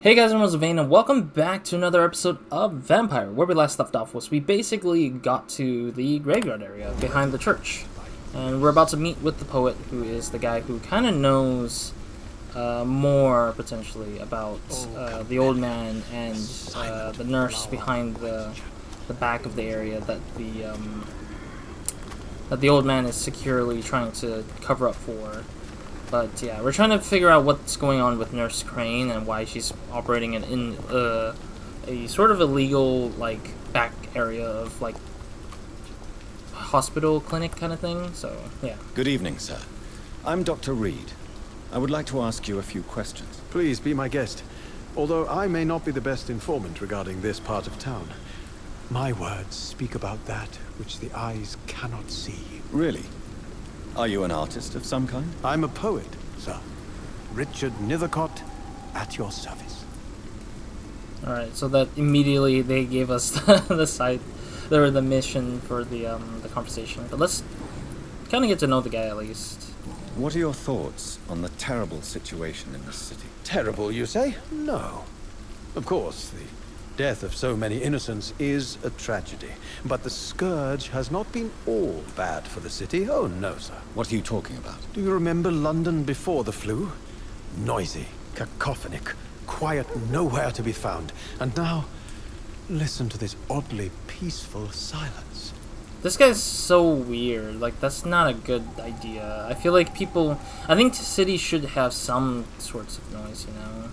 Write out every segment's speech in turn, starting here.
Hey guys, I'm RozaldVaneGAME, and welcome back to another episode of Vampyr. Where we last left off was we basically got to the graveyard area behind the church. And we're about to meet with the poet, who is the guy who kind of knows more, potentially, about the old man and the nurse behind the back of the area that the old man is securely trying to cover up for. But yeah, we're trying to figure out what's going on with Nurse Crane and why she's operating in a sort of illegal, like, back area of, like, hospital clinic kind of thing. So yeah. Good evening, sir. I'm Dr. Reed. I would like to ask you a few questions. Please be my guest. Although I may not be the best informant regarding this part of town, my words speak about that which the eyes cannot see. Really? Are you an artist of some kind? I'm a poet, sir. Richard Nethercott, at your service. Alright, so that immediately they gave us the mission for the conversation. But let's kind of get to know the guy at least. What are your thoughts on the terrible situation in this city? Terrible, you say? No. Of course, the death of so many innocents is a tragedy. But the scourge has not been all bad for the city. Oh, no, sir. What are you talking about? Do you remember London before the flu? Noisy, cacophonic, quiet nowhere to be found. And now, listen to this oddly peaceful silence. This guy's so weird. Like, that's not a good idea. I feel like I think cities should have some sorts of noise, you know?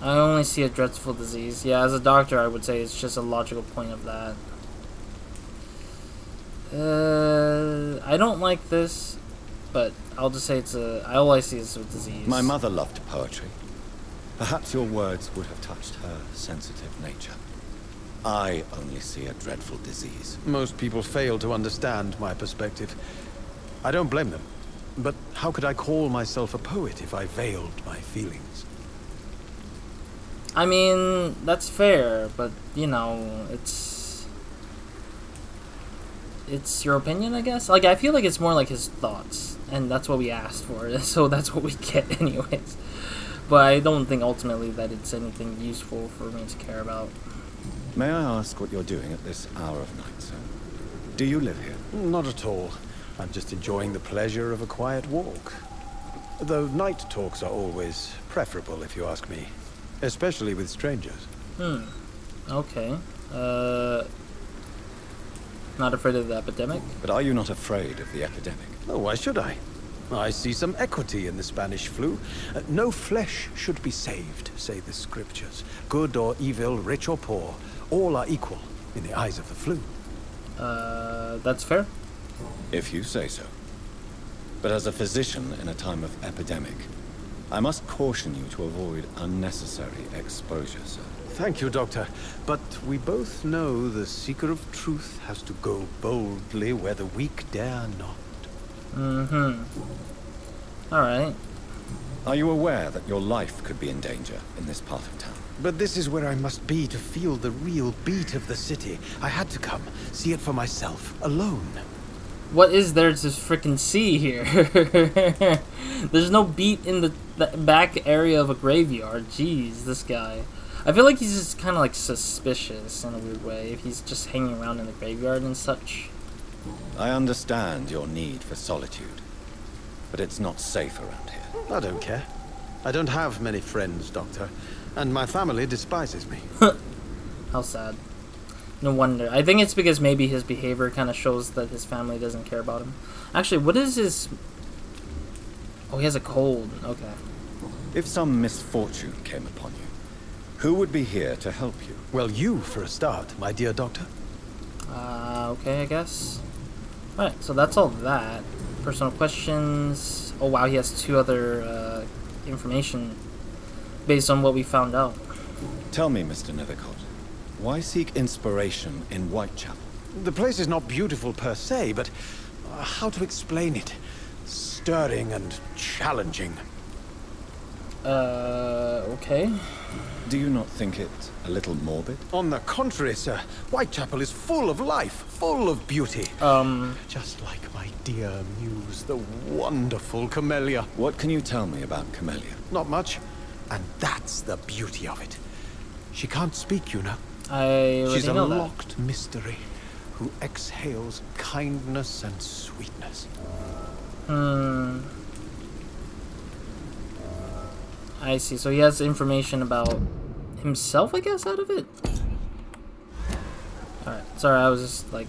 I only see a dreadful disease. Yeah, as a doctor, I would say it's just a logical point of that. I don't like this, but I'll just say all I see is a disease. My mother loved poetry. Perhaps your words would have touched her sensitive nature. I only see a dreadful disease. Most people fail to understand my perspective. I don't blame them. But how could I call myself a poet if I veiled my feelings? I mean, that's fair, but, you know, it's your opinion, I guess? Like, I feel like it's more like his thoughts, and that's what we asked for, so that's what we get anyways. But I don't think ultimately that it's anything useful for me to care about. May I ask what you're doing at this hour of night, sir? Do you live here? Not at all. I'm just enjoying the pleasure of a quiet walk. Though night talks are always preferable, if you ask me. Especially with strangers. Okay. Not afraid of the epidemic? But are you not afraid of the epidemic? Oh, why should I? I see some equity in the Spanish flu. No flesh should be saved, say the scriptures. Good or evil, rich or poor, all are equal in the eyes of the flu. That's fair. If you say so. But as a physician in a time of epidemic, I must caution you to avoid unnecessary exposure, sir. Thank you, Doctor. But we both know the seeker of truth has to go boldly where the weak dare not. Alright. Are you aware that your life could be in danger in this part of town? But this is where I must be to feel the real beat of the city. I had to come, see it for myself, alone. What is there to frickin' see here? There's no beat in the back area of a graveyard. Jeez, this guy. I feel like he's just kind of like suspicious in a weird way if he's just hanging around in the graveyard and such. I understand your need for solitude, but it's not safe around here. I don't care. I don't have many friends, Doctor, and my family despises me. How sad. No wonder. I think it's because maybe his behavior kind of shows that his family doesn't care about him. Actually, what is his... Oh, he has a cold. Okay. If some misfortune came upon you, who would be here to help you? Well, you for a start, my dear Doctor. Okay, I guess. Alright, so that's all that. Personal questions. Oh, wow, he has two other information based on what we found out. Tell me, Mr. Nethercott, why seek inspiration in Whitechapel? The place is not beautiful per se, but how to explain it? Stirring and challenging. Okay. Do you not think it a little morbid? On the contrary, sir. Whitechapel is full of life, full of beauty. Just like my dear muse, the wonderful Camellia. What can you tell me about Camellia? Not much. And that's the beauty of it. She can't speak, you know. I already She's a know that. locked mystery who exhales kindness and sweetness. I see. So he has information about himself, I guess, out of it? Alright. Sorry, I was just like,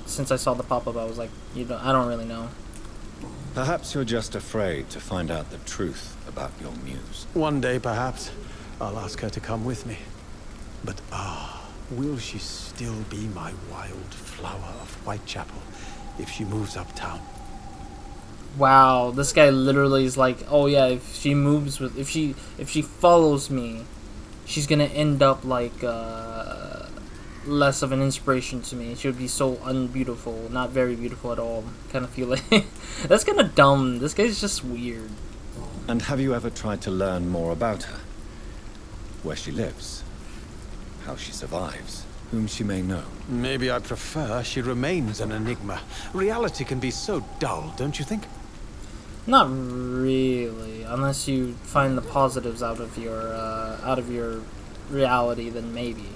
since I saw the pop-up, I was like, I don't really know. Perhaps you're just afraid to find out the truth about your muse. One day, perhaps, I'll ask her to come with me. But will she still be my wild flower of Whitechapel if she moves uptown? Wow, this guy literally is like, oh yeah, if she follows me, she's gonna end up like less of an inspiration to me. She would be so unbeautiful, not very beautiful at all. Kind of feel like that's kind of dumb. This guy's just weird. And have you ever tried to learn more about her? Where she lives, how she survives, whom she may know? Maybe I prefer she remains an enigma. Reality can be so dull, don't you think? Not really, unless you find the positives out of your reality. Then maybe.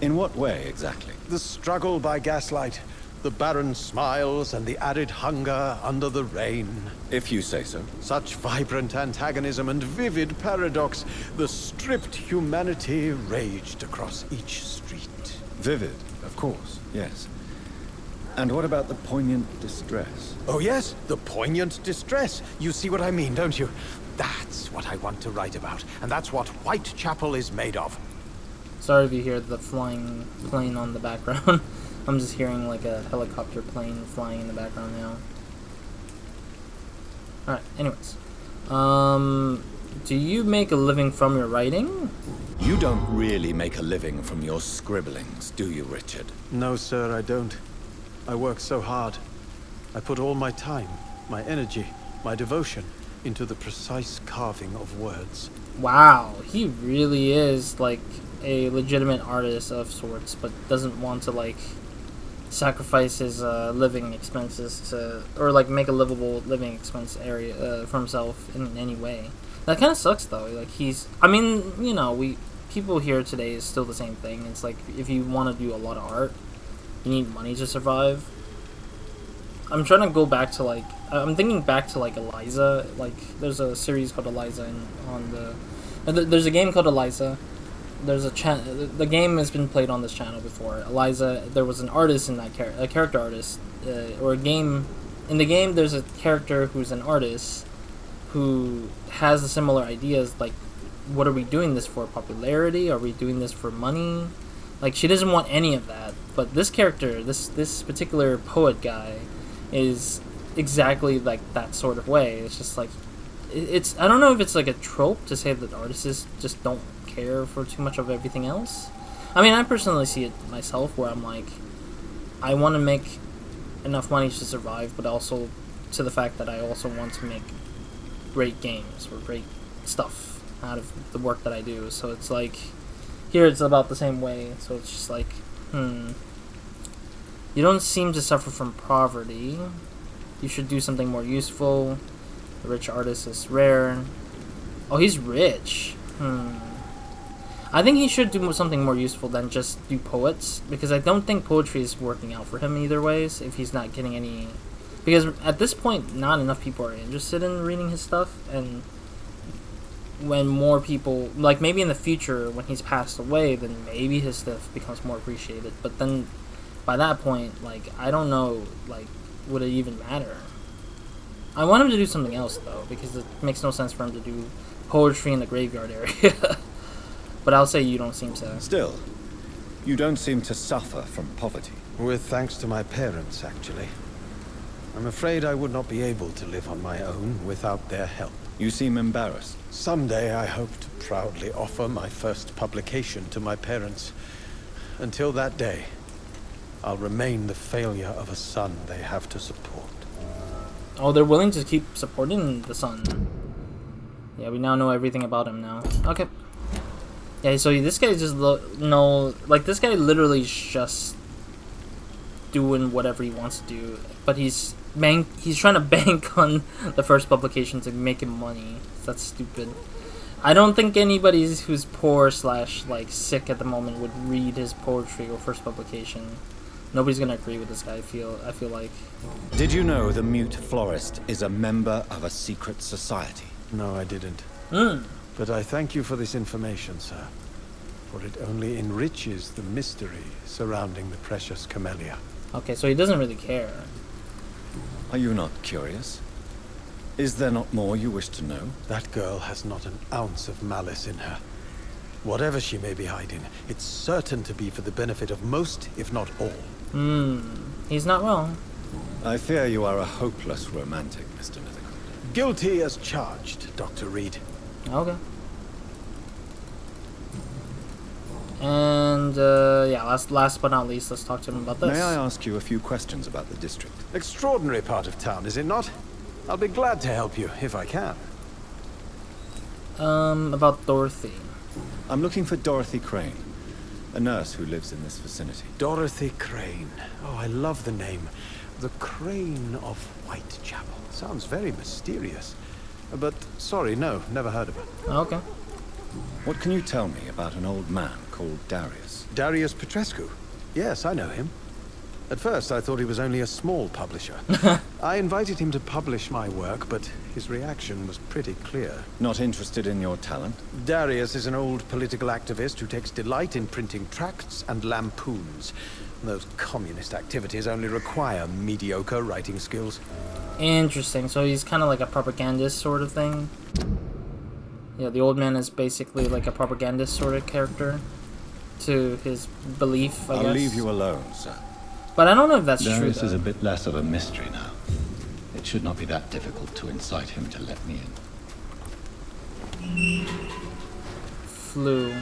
In what way exactly? The struggle by gaslight, the barren smiles, and the added hunger under the rain. If you say so. Such vibrant antagonism and vivid paradox. The stripped humanity raged across each street. Vivid, of course, yes. And what about the poignant distress? Oh yes, the poignant distress. You see what I mean, don't you? That's what I want to write about, and that's what Whitechapel is made of. Sorry if you hear the flying plane on the background. I'm just hearing like a helicopter plane flying in the background now. Alright, anyways. Do you make a living from your writing? You don't really make a living from your scribblings, do you, Richard? No, sir, I don't. I work so hard. I put all my time, my energy, my devotion into the precise carving of words. Wow, he really is like a legitimate artist of sorts, but doesn't want to like sacrifice his living expenses to, or like make a livable living expense area for himself in any way. That kind of sucks though. Like I mean, you know, people here today is still the same thing. It's like if you want to do a lot of art, you need money to survive. I'm trying to go back to like, I'm thinking back to like Eliza. Like there's a series called Eliza there's a game called Eliza. There's the game has been played on this channel before. Eliza, there was an artist in that a character artist, or a game. In the game, there's a character who's an artist who has the similar ideas. Like, what are we doing this for? Popularity? Are we doing this for money? Like, she doesn't want any of that. But this character, this particular poet guy, is exactly like that sort of way. It's just like, I don't know if it's like a trope to say that artists just don't care for too much of everything else. I mean, I personally see it myself where I'm like, I want to make enough money to survive, but also to the fact that I also want to make great games or great stuff out of the work that I do. So it's like, here it's about the same way. So it's just like, you don't seem to suffer from poverty. You should do something more useful. The rich artist is rare. Oh, he's rich. I think he should do something more useful than just do poets, because I don't think poetry is working out for him either ways if he's not getting any... Because at this point, not enough people are interested in reading his stuff, and when more people... Like, maybe in the future, when he's passed away, then maybe his stuff becomes more appreciated. But then, by that point, like, I don't know, like, would it even matter? I want him to do something else, though, because it makes no sense for him to do poetry in the graveyard area. But I'll say you don't seem to. Still, you don't seem to suffer from poverty. With thanks to my parents, actually. I'm afraid I would not be able to live on my own without their help. You seem embarrassed. Someday I hope to proudly offer my first publication to my parents. Until that day, I'll remain the failure of a son they have to support. Oh, they're willing to keep supporting the son. Yeah, we now know everything about him now. Okay. Yeah, so this guy just this guy literally is just doing whatever he wants to do, but he's trying to bank on the first publication to make him money. That's stupid. I don't think anybody who's poor / like sick at the moment would read his poetry or first publication. Nobody's gonna agree with this guy. I feel like. Did you know the mute florist is a member of a secret society? No, I didn't. But I thank you for this information, sir. For it only enriches the mystery surrounding the precious camellia. Okay, so he doesn't really care. Are you not curious? Is there not more you wish to know? That girl has not an ounce of malice in her. Whatever she may be hiding, it's certain to be for the benefit of most, if not all. He's not wrong. I fear you are a hopeless romantic, Mr. Mythical. Guilty as charged, Dr. Reed. Okay. And yeah, last but not least, let's talk to him about this. May I ask you a few questions about the district? Extraordinary part of town, is it not? I'll be glad to help you, if I can. About Dorothy. I'm looking for Dorothy Crane, a nurse who lives in this vicinity. Dorothy Crane. Oh, I love the name. The Crane of Whitechapel. Sounds very mysterious. But, sorry, no, never heard of her. Okay. What can you tell me about an old man called Darius? Darius Petrescu. Yes, I know him. At first, I thought he was only a small publisher. I invited him to publish my work, but his reaction was pretty clear. Not interested in your talent? Darius is an old political activist who takes delight in printing tracts and lampoons. Those communist activities only require mediocre writing skills. Interesting. So he's kind of like a propagandist sort of thing. Yeah, the old man is basically like a propagandist sort of character to his belief, I guess. I'll leave you alone, sir. But I don't know if that's true, Darius though. is a bit less of a mystery now. It should not be that difficult to incite him to let me in. Flu.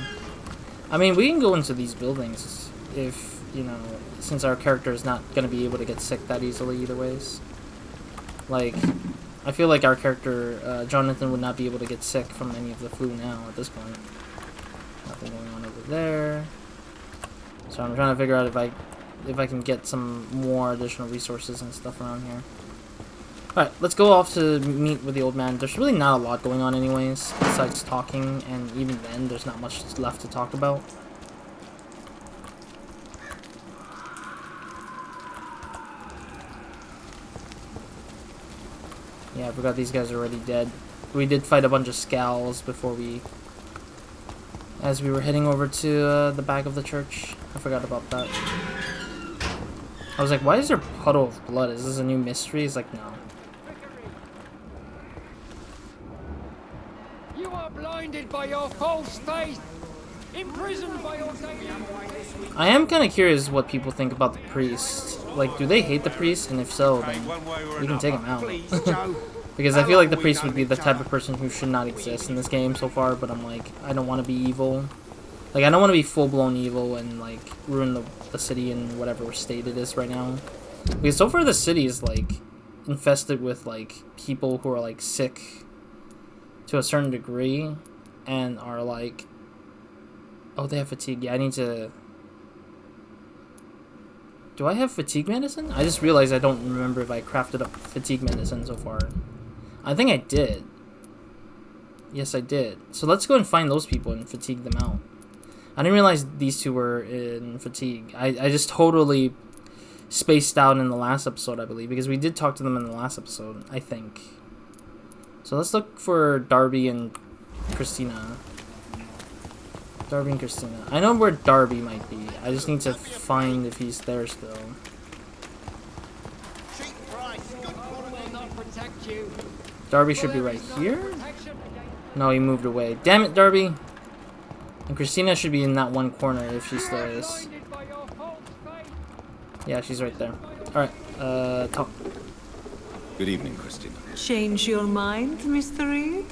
I mean, we can go into these buildings if, you know, since our character is not going to be able to get sick that easily either ways. Like, I feel like our character, Jonathan, would not be able to get sick from any of the flu now at this point. Nothing going on over there. So I'm trying to figure out if I can get some more additional resources and stuff around here. Alright, let's go off to meet with the old man. There's really not a lot going on anyways, besides talking, and even then, there's not much left to talk about. Yeah, I forgot these guys are already dead. We did fight a bunch of scowls before as we were heading over to the back of the church. I forgot about that. I was like, why is there a puddle of blood? Is this a new mystery? He's like, no. You are blinded by your false faith, imprisoned by your I am kind of curious what people think about the priest. Like, do they hate the priest? And if so, then we can take him out. Because I feel like the priest would be the type of person who should not exist in this game so far, but I'm like, I don't want to be evil. Like, I don't want to be full-blown evil and, like, ruin the city in whatever state it is right now. Because so far the city is, like, infested with, like, people who are, like, sick to a certain degree and are, like... Oh, they have fatigue. Yeah, I need to... Do I have fatigue medicine? I just realized I don't remember if I crafted up fatigue medicine so far. I think I did. Yes, I did. So let's go and find those people and fatigue them out. I didn't realize these two were in fatigue. I just totally spaced out in the last episode, I believe, because we did talk to them in the last episode, I think. So let's look for Darby and Christina. Darby and Christina. I know where Darby might be. I just need to find if he's there still. Darby should be right here? No, he moved away. Damn it, Darby! And Christina should be in that one corner if she still is. Yeah, she's right there. Alright, talk. Good evening, Christina. Change your mind, Mr. Reed?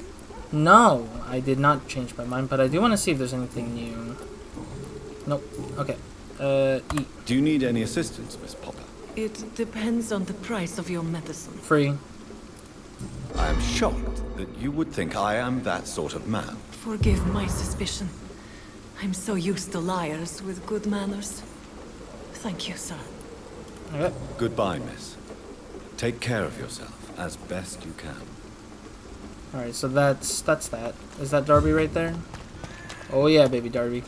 No, I did not change my mind, but I do want to see if there's anything new. Nope. Okay. Eat. Do you need any assistance, Miss Popper? It depends on the price of your medicine. Free. I am shocked that you would think I am that sort of man. Forgive my suspicion. I'm so used to liars with good manners. Thank you, sir. Okay. Goodbye, miss. Take care of yourself as best you can. Alright, so that's that. Is that Darby right there? Oh yeah, baby Darby.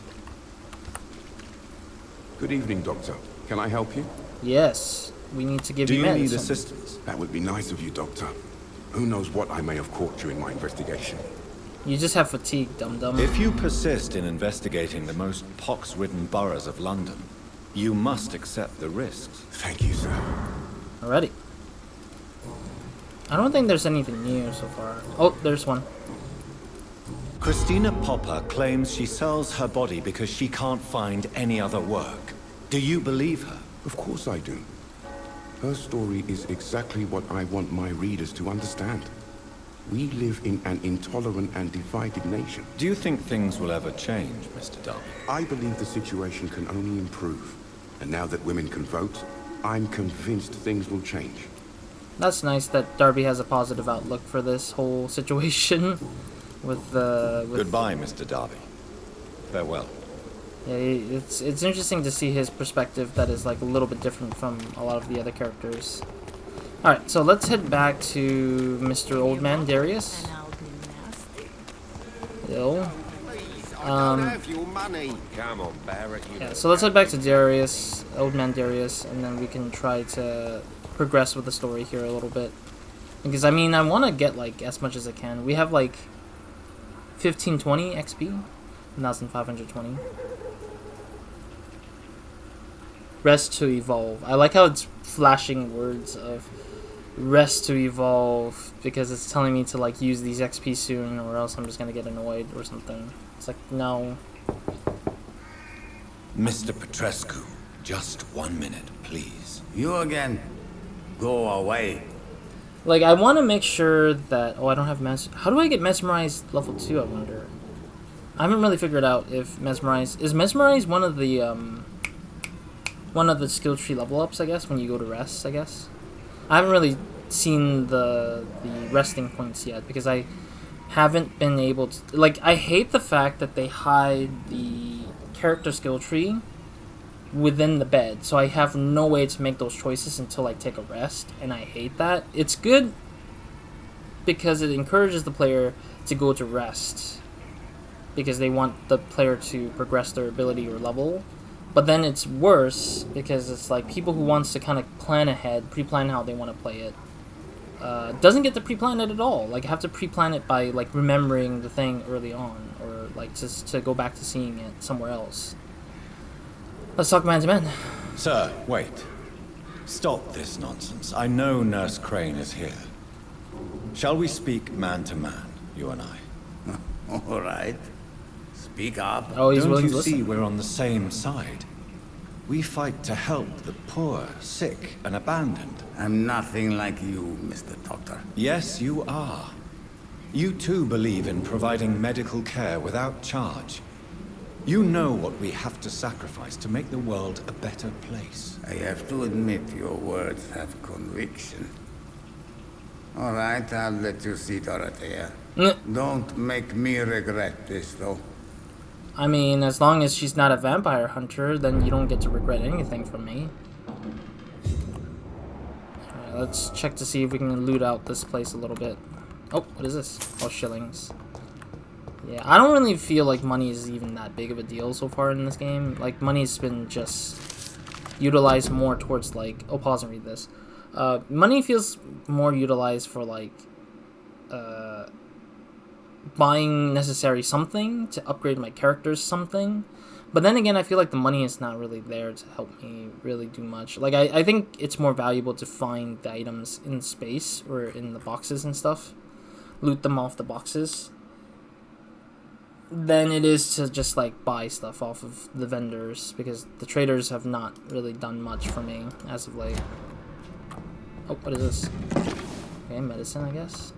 Good evening, Doctor. Can I help you? Yes. We need to give Do you you medicine. need assistance? That would be nice of you, Doctor. Who knows what I may have caught during my investigation. You just have fatigue, dum-dum. If you persist in investigating the most pox-ridden boroughs of London, you must accept the risks. Thank you, sir. Alrighty. I don't think there's anything new so far. Oh, there's one. Christina Popper claims she sells her body because she can't find any other work. Do you believe her? Of course I do. Her story is exactly what I want my readers to understand. We live in an intolerant and divided nation. Do you think things will ever change, Mr. Darby? I believe the situation can only improve. And now that women can vote, I'm convinced things will change. That's nice that Darby has a positive outlook for this whole situation. with Goodbye, Mr. Darby. Farewell. Yeah, it's interesting to see his perspective that is like a little bit different from a lot of the other characters. Alright, so let's head back to Mr. Old Man Darius. Ill. Yeah, so let's head back to Darius, Old Man Darius, and then we can try to progress with the story here a little bit. Because, I mean, I want to get, like, as much as I can. We have, like, 1520 XP. 1520. Rest to evolve. I like how it's flashing words of rest to evolve, because it's telling me to, like, use these XP soon, or else I'm just gonna get annoyed or something. It's like, no. Mr. Petrescu, just 1 minute, please. You again. Go away. Like, I want to make sure that... Oh, I don't have How do I get Mesmerized level 2, I wonder? I haven't really figured out if Mesmerize... Is Mesmerize one of the skill tree level ups, I guess, when you go to rest, I guess? I haven't really seen the resting points yet, because I haven't been able to... Like, I hate the fact that they hide the character skill tree within the bed, so I have no way to make those choices until I take a rest, and I hate that. It's good because it encourages the player to go to rest, because they want the player to progress their ability or level. But then it's worse because it's like people who wants to kind of plan ahead, pre-plan how they want to play it, doesn't get to pre-plan it at all. Like, I have to pre-plan it by, like, remembering the thing early on, or, like, just to go back to seeing it somewhere else. Let's talk man to man. Sir, wait. Stop this nonsense. I know Nurse Crane is here. Shall we speak man to man, you and I? All right. Speak up. Oh, he's Don't willing you to see listen. we're on the same side? We fight to help the poor, sick, and abandoned. I'm nothing like you, Mr. Doctor. Yes, you are. You too believe in providing medical care without charge. You know what we have to sacrifice to make the world a better place. I have to admit your words have conviction. All right, I'll let you see Dorothea. Don't make me regret this, though. I mean, as long as she's not a vampire hunter, then you don't get to regret anything from me. Alright, let's check to see if we can loot out this place a little bit. Oh, what is this? Oh, shillings. Yeah, I don't really feel like money is even that big of a deal so far in this game. Like, money's been just utilized more towards, like... Oh, pause and read this. Money feels more utilized for, like... buying necessary something to upgrade my characters something. But then again, I feel like the money is not really there to help me really do much. Like, I think it's more valuable to find the items in space or in the boxes and stuff. Loot them off the boxes. Than it is to just, like, buy stuff off of the vendors. Because the traders have not really done much for me as of late. Oh, what is this? Okay, medicine, I guess.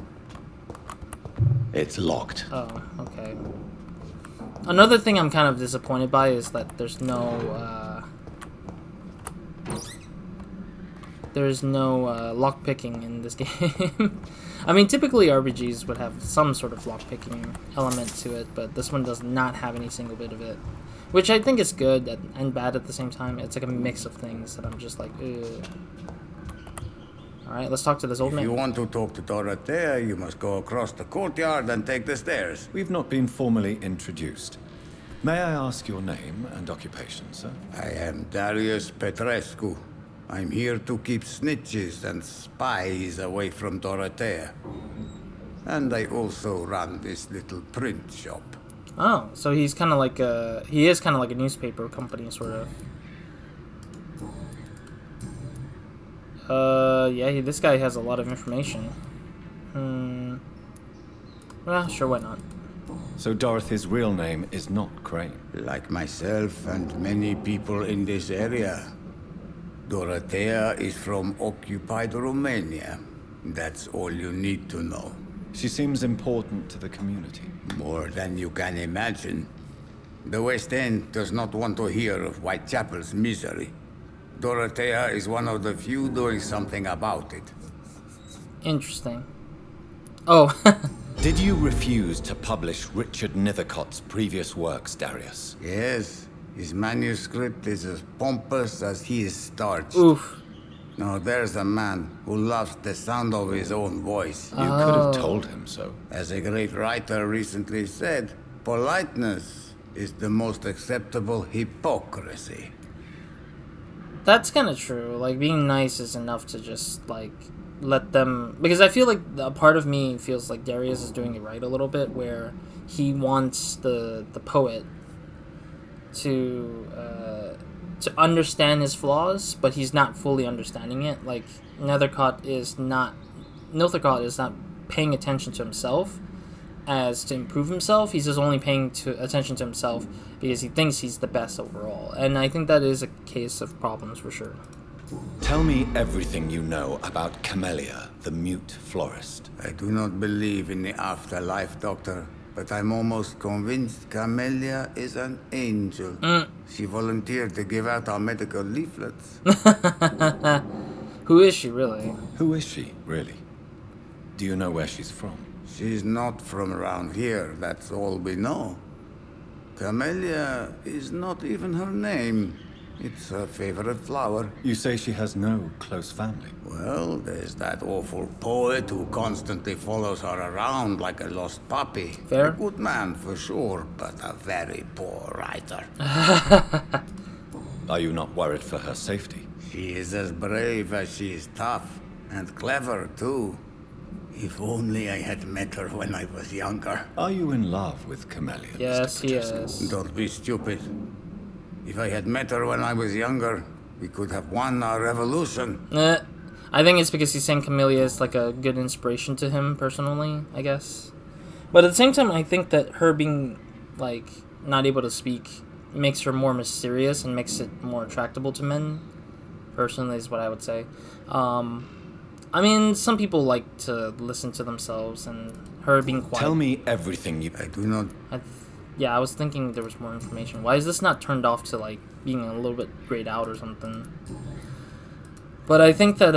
It's locked. Oh, okay. Another thing I'm kind of disappointed by is that there's no there's no lockpicking in this game. I mean, typically RPGs would have some sort of lockpicking element to it, but this one does not have any single bit of it. Which I think is good and bad at the same time. It's like a mix of things that I'm just like, ugh. Alright, let's talk to this old man. If you want to talk to Dorothea, you must go across the courtyard and take the stairs. We've not been formally introduced. May I ask your name and occupation, sir? I am Darius Petrescu. I'm here to keep snitches and spies away from Dorothea. And I also run this little print shop. Oh, so he's kind of like a... He is kind of like a newspaper company, sort of. Yeah, this guy has a lot of information. Well, sure, why not? So Dorothy's real name is not Crane. Like myself and many people in this area, Dorothea is from occupied Romania. That's all you need to know. She seems important to the community. More than you can imagine. The West End does not want to hear of Whitechapel's misery. Dorothea is one of the few doing something about it. Interesting. Oh. Did you refuse to publish Richard Nethercott's previous works, Darius? Yes. His manuscript is as pompous as he is starched. Oof. Now there's a man who loves the sound of his own voice. You could have told him so. As a great writer recently said, politeness is the most acceptable hypocrisy. That's kind of true. Like, being nice is enough to just, like, let them... Because I feel like a part of me feels like Darius is doing it right a little bit, where he wants the poet to understand his flaws, but he's not fully understanding it. Like, Nethercott is not paying attention to himself as to improve himself. He's just only paying attention to himself because he thinks he's the best overall. And I think that is a case of problems for sure. Tell me everything you know about Camellia, the mute florist. I do not believe in the afterlife, Doctor, but I'm almost convinced Camellia is an angel. She volunteered to give out our medical leaflets. Who is she, really? Who is she, really? Do you know where she's from? She's not from around here, that's all we know. Camellia is not even her name. It's her favorite flower. You say she has no close family. Well, there's that awful poet who constantly follows her around like a lost puppy. Fair. A good man for sure, but a very poor writer. Are you not worried for her safety? She is as brave as she is tough, and clever too. If only I had met her when I was younger. Are you in love with Camellia? Yes, Mr. he Petrescu? is. Don't be stupid. If I had met her when I was younger, we could have won our revolution. I think it's because he's saying Camellia is like a good inspiration to him personally, I guess. But at the same time, I think that her being like not able to speak makes her more mysterious and makes it more attractable to men. Personally, is what I would say. I mean, some people like to listen to themselves, and her being quiet. Tell me everything you... I do not... Yeah, I was thinking there was more information. Why is this not turned off to, like, being a little bit grayed out or something? But I think that,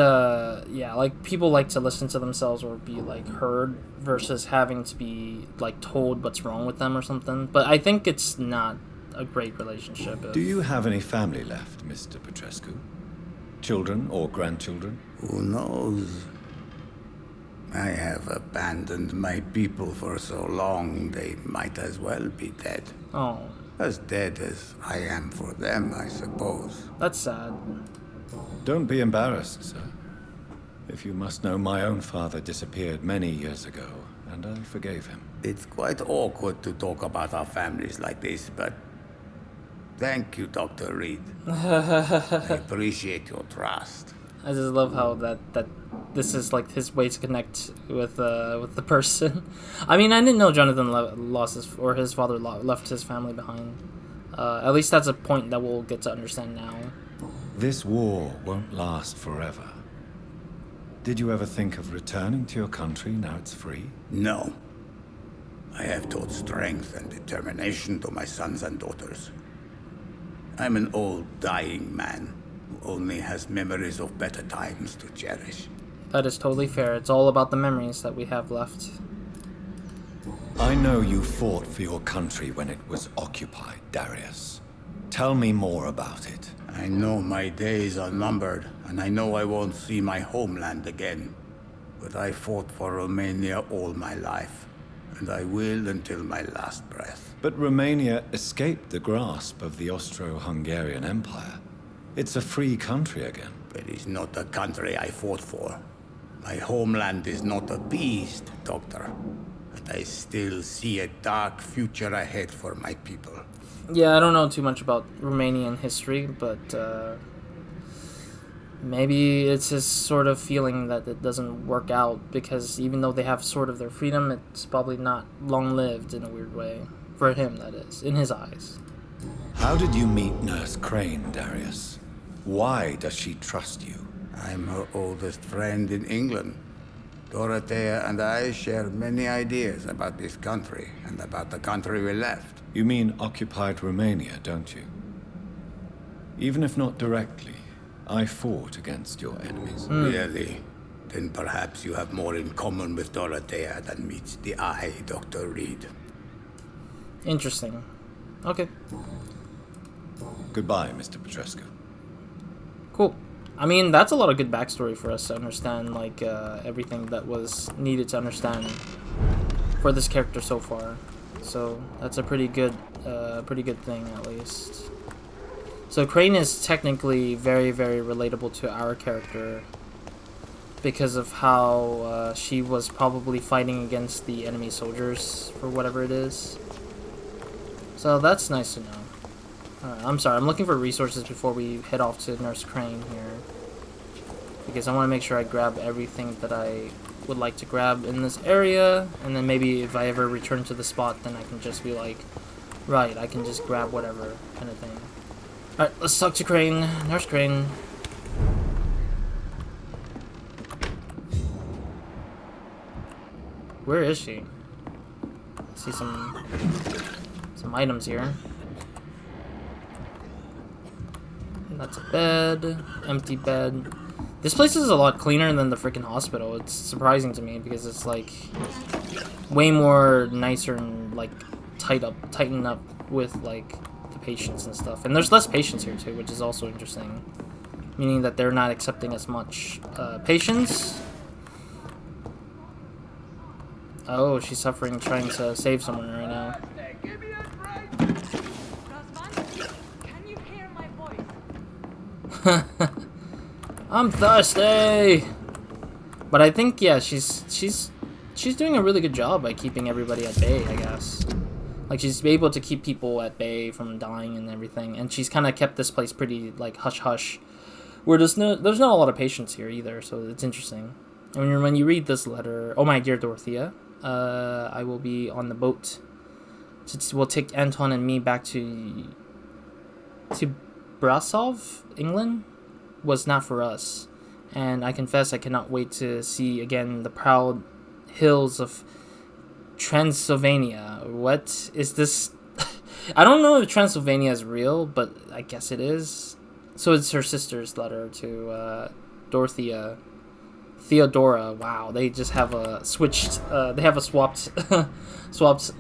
yeah, like, people like to listen to themselves or be, like, heard versus having to be, like, told what's wrong with them or something. But I think it's not a great relationship. Do you have any family left, Mr. Petrescu? Children or grandchildren? Who knows? I have abandoned my people for so long, they might as well be dead. Oh. As dead as I am for them, I suppose. That's sad. Don't be embarrassed, sir. If you must know, my own father disappeared many years ago, and I forgave him. It's quite awkward to talk about our families like this, but... Thank you, Dr. Reed. I appreciate your trust. I just love how that this is like his way to connect with the person. I mean, I didn't know Jonathan lost his father left his family behind. At least that's a point that we'll get to understand now. This war won't last forever. Did you ever think of returning to your country now it's free? No. I have taught strength and determination to my sons and daughters. I'm an old, dying man, who only has memories of better times to cherish. That is totally fair. It's all about the memories that we have left. I know you fought for your country when it was occupied, Darius. Tell me more about it. I know my days are numbered, and I know I won't see my homeland again. But I fought for Romania all my life, and I will until my last breath. But Romania escaped the grasp of the Austro-Hungarian Empire. It's a free country again. But it's not the country I fought for. My homeland is not appeased, Doctor. But I still see a dark future ahead for my people. Yeah, I don't know too much about Romanian history, but maybe it's his sort of feeling that it doesn't work out, because even though they have sort of their freedom, it's probably not long-lived in a weird way. For him, that is, in his eyes. How did you meet Nurse Crane, Darius? Why does she trust you? I'm her oldest friend in England. Dorothea and I share many ideas about this country and about the country we left. You mean occupied Romania, don't you? Even if not directly, I fought against your enemies. Really? Then perhaps you have more in common with Dorothea than meets the eye, Dr. Reed. Interesting. Okay. Goodbye, Mr. Petrescu. Cool. I mean, that's a lot of good backstory for us to understand, like, everything that was needed to understand for this character so far. So, that's a pretty good thing, at least. So, Crane is technically very, very relatable to our character because of how she was probably fighting against the enemy soldiers for whatever it is. So, that's nice to know. I'm sorry, I'm looking for resources before we head off to Nurse Crane here, because I want to make sure I grab everything that I would like to grab in this area, and then maybe if I ever return to the spot, then I can just be like, right, I can just grab whatever kind of thing. Alright, let's talk to Crane. Nurse Crane. Where is she? I see some items here. That's a bed, empty bed. This place is a lot cleaner than the freaking hospital. It's surprising to me because it's like way more nicer and like tightened up with like the patients and stuff. And there's less patients here too, which is also interesting, meaning that they're not accepting as much patients. Oh, she's suffering, trying to save someone right now. I'm thirsty. But I think, yeah, she's doing a really good job by keeping everybody at bay, I guess. Like, she's able to keep people at bay from dying and everything, and she's kind of kept this place pretty like hush hush, where there's not a lot of patients here either, so it's interesting. And when you read this letter, oh my dear Dorothea, I will be on the boat. We'll take Anton and me back to Brasov, England. Was not for us, and I confess I cannot wait to see again the proud hills of Transylvania. What is this? I don't know if Transylvania is real, but I guess it is. So it's her sister's letter to Dorothea. Theodora. Wow, they just have a switched. They have a swapped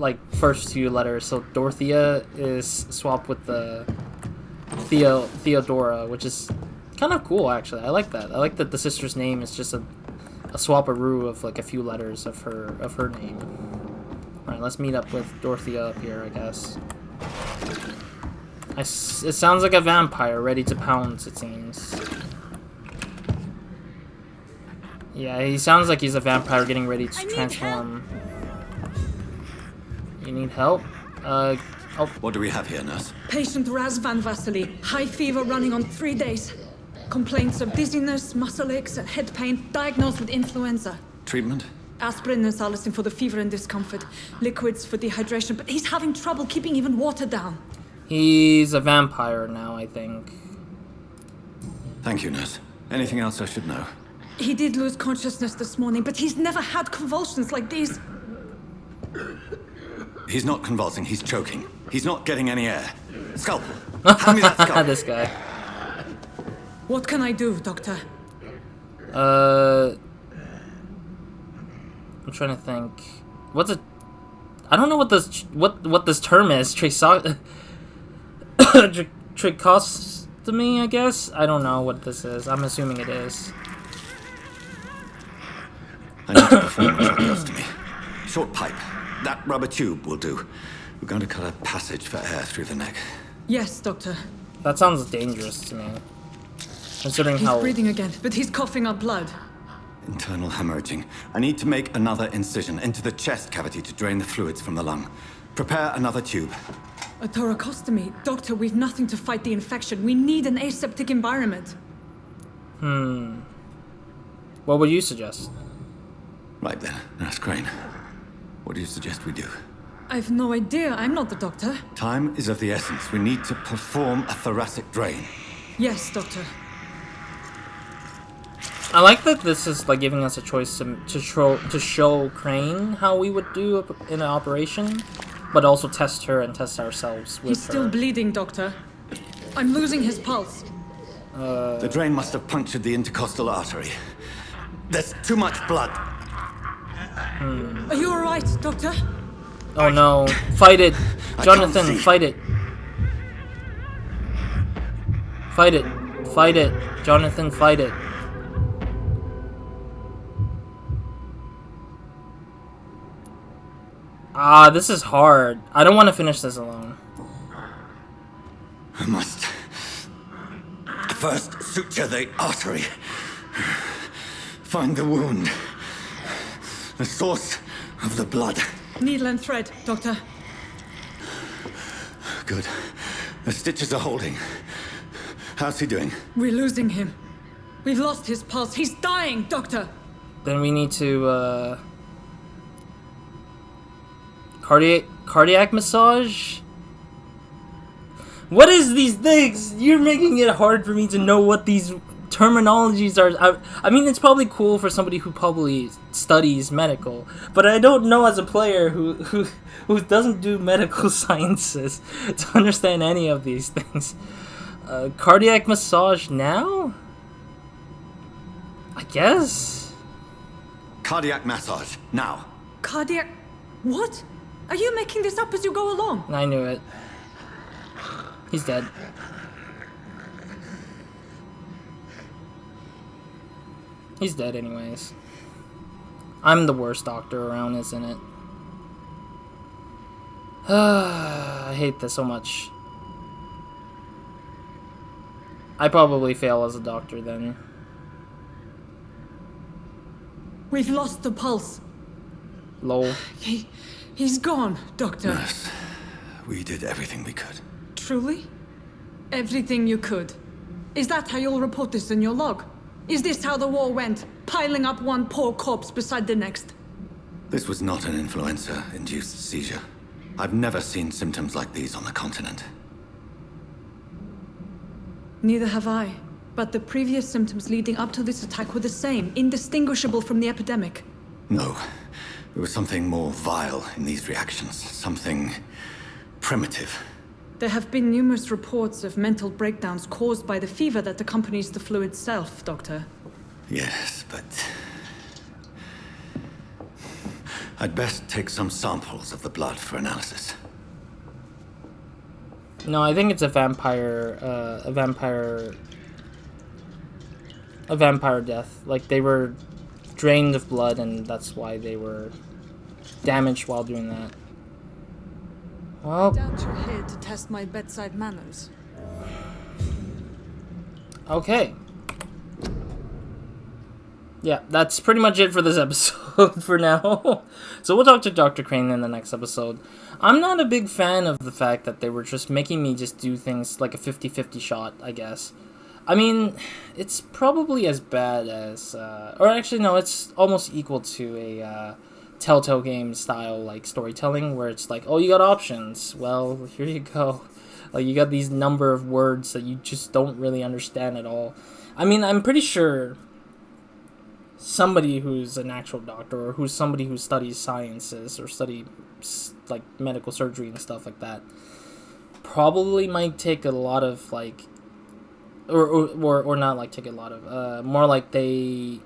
like first two letters. So Dorothea is swapped with the Theodora, which is kind of cool, actually. I like that. I like that the sister's name is just a swap-a-roo of like a few letters of her name. All right, let's meet up with Dorothea up here, I guess. It sounds like a vampire ready to pounce, it seems. Yeah, he sounds like he's a vampire getting ready to transform. You need help? Oh. What do we have here, nurse? Patient Razvan Vasily. High fever running on 3 days. Complaints of dizziness, muscle aches, and head pain. Diagnosed with influenza. Treatment? Aspirin and salicin for the fever and discomfort. Liquids for dehydration, but he's having trouble keeping even water down. He's a vampire now, I think. Thank you, nurse. Anything else I should know? He did lose consciousness this morning, but he's never had convulsions like these. He's not convulsing, he's choking. He's not getting any air. Scalpel! Hand me that scalpel! This guy. What can I do, Doctor? I'm trying to think. What's a... I don't know what this term is. Trichostomy, I guess? I don't know what this is. I'm assuming it is. I need to perform a tracheostomy. Short pipe. That rubber tube will do. We're going to cut a passage for air through the neck. Yes, Doctor. That sounds dangerous to me. Considering He's how... breathing again, but he's coughing up blood. Internal hemorrhaging. I need to make another incision into the chest cavity to drain the fluids from the lung. Prepare another tube. A thoracostomy? Doctor, we've nothing to fight the infection. We need an aseptic environment. What would you suggest? Right then, Nurse Crane. What do you suggest we do? I've no idea. I'm not the doctor. Time is of the essence. We need to perform a thoracic drain. Yes, Doctor. I like that this is like giving us a choice to show Crane how we would do in an operation, but also test her and test ourselves with He's still bleeding, Doctor. I'm losing his pulse. The drain must have punctured the intercostal artery. There's too much blood. Are you alright, Doctor? Oh no. Fight it. Jonathan, fight it. Fight it. Fight it. Jonathan, fight it. Ah, this is hard. I don't want to finish this alone. I must first suture the artery. Find the wound. The source of the blood. Needle and thread, Doctor. Good. The stitches are holding. How's he doing? We're losing him. We've lost his pulse. He's dying, Doctor. Then we need to, cardiac massage? What is these things? You're making it hard for me to know what these terminologies are. I mean, it's probably cool for somebody who probably studies medical, but I don't know as a player who doesn't do medical sciences to understand any of these things. Cardiac massage now? I guess? Cardiac massage, now. Cardiac... What? Are you making this up as you go along? I knew it. He's dead. He's dead anyways. I'm the worst doctor around, isn't it? I hate this so much. I probably fail as a doctor then. We've lost the pulse. Lol. He's gone, Doctor. Nurse, we did everything we could. Truly? Everything you could. Is that how you'll report this in your log? Is this how the war went? Piling up one poor corpse beside the next? This was not an influenza-induced seizure. I've never seen symptoms like these on the continent. Neither have I. But the previous symptoms leading up to this attack were the same, indistinguishable from the epidemic. No. There was something more vile in these reactions. Something primitive. There have been numerous reports of mental breakdowns caused by the fever that accompanies the flu itself, Doctor. Yes, but... I'd best take some samples of the blood for analysis. No, I think it's a vampire death. Like, they were drained of blood, and that's why they were damaged while doing that. Well, Doubt you're here to test my bedside manners. okay. Yeah, that's pretty much it for this episode for now. So we'll talk to Dr. Crane in the next episode. I'm not a big fan of the fact that they were just making me just do things like a 50-50 shot, I guess. I mean, it's probably as bad as, or actually no, it's almost equal to a Telltale game style like storytelling, where it's like, oh, you got options. Well, here you go. Like, you got these number of words that you just don't really understand at all. I mean, I'm pretty sure somebody who's an actual doctor, or who's somebody who studies sciences or study like medical surgery and stuff like that, probably might take a lot of like or not like take a lot of, more like they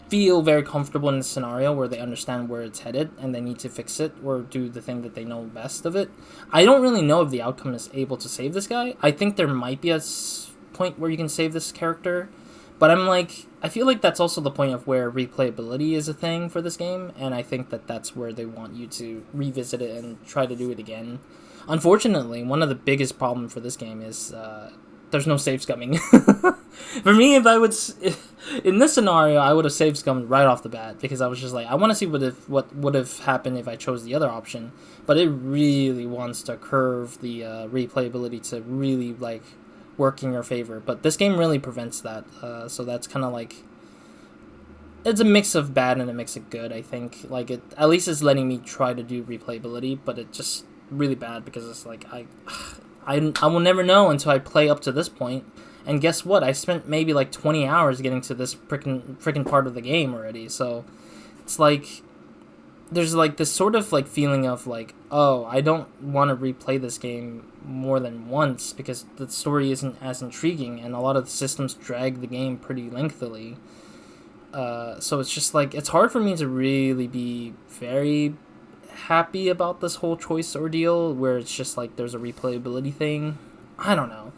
feel very comfortable in the scenario where they understand where it's headed and they need to fix it or do the thing that they know best of it. I don't really know if the outcome is able to save this guy. I think there might be a point where you can save this character, but I'm like, I feel like that's also the point of where replayability is a thing for this game, and I think that that's where they want you to revisit it and try to do it again. Unfortunately, one of the biggest problems for this game is there's no save scumming. For me, in this scenario, I would have save scummed right off the bat because I was just like, I want to see what would have happened if I chose the other option. But it really wants to curve the replayability to really like work in your favor. But this game really prevents that. So that's kind of like, it's a mix of bad and a mix of good. I think like it at least is letting me try to do replayability, but it's just really bad because it's like I will never know until I play up to this point. And guess what? I spent maybe like 20 hours getting to this freaking part of the game already. So it's like there's like this sort of like feeling of like, oh, I don't want to replay this game more than once because the story isn't as intriguing and a lot of the systems drag the game pretty lengthily. So it's just like, it's hard for me to really be very happy about this whole choice ordeal where it's just like there's a replayability thing. I don't know.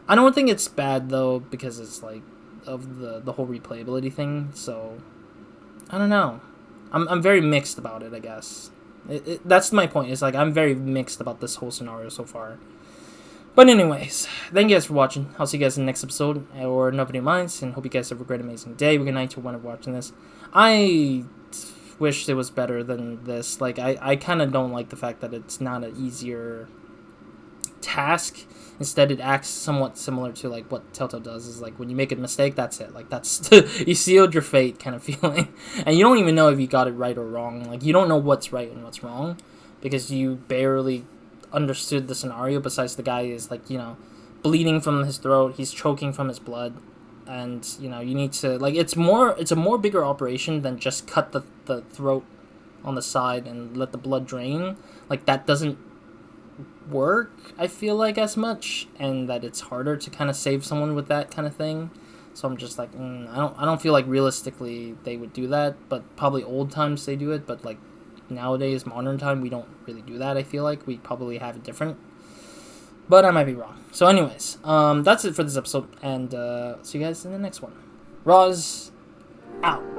I don't think it's bad though because it's like of the whole replayability thing. So I don't know. I'm very mixed about it, I guess. That's my point. It's like I'm very mixed about this whole scenario so far. But anyways, thank you guys for watching. I'll see you guys in the next episode, or nobody minds, and hope you guys have a great, amazing day. Good night to one of watching this. I wish it was better than this. Like, I kind of don't like the fact that it's not an easier task. Instead, it acts somewhat similar to like what Telltale does. Is like when you make a mistake, that's it. Like that's you sealed your fate kind of feeling, and you don't even know if you got it right or wrong. Like you don't know what's right and what's wrong because you barely understood the scenario. Besides, the guy is like, you know, bleeding from his throat. He's choking from his blood, and you know you need to like it's a more bigger operation than just cut the throat on the side and let the blood drain. Like that doesn't work, I feel like, as much, and that it's harder to kind of save someone with that kind of thing. So I'm just like, I don't feel like realistically they would do that, but probably old times they do it, but like nowadays, modern time, we don't really do that. I feel like we probably have it different, but I might be wrong. So anyways, that's it for this episode, and see you guys in the next one. Roz out.